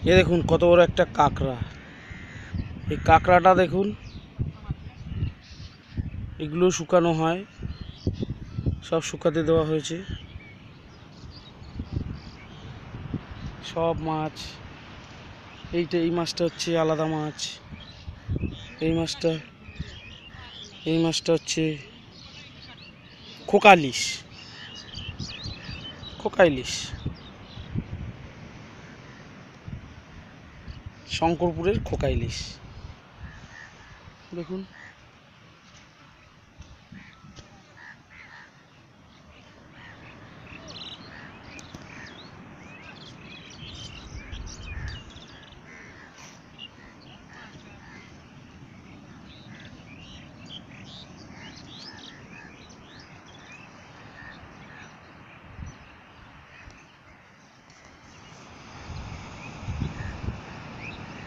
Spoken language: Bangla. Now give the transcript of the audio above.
এ দেখুন কত বড় একটা কাঁকড়া। এই কাঁকড়াটা দেখুন, এগুলো শুকানো হয়, সব শুকাতে দেওয়া হয়েছে। সব মাছ, এই মাছটা হচ্ছে আলাদা মাছ। এই মাছটা হচ্ছে খোকা ইলিশ। শঙ্করপুরের খোকা ইলিশ দেখুন।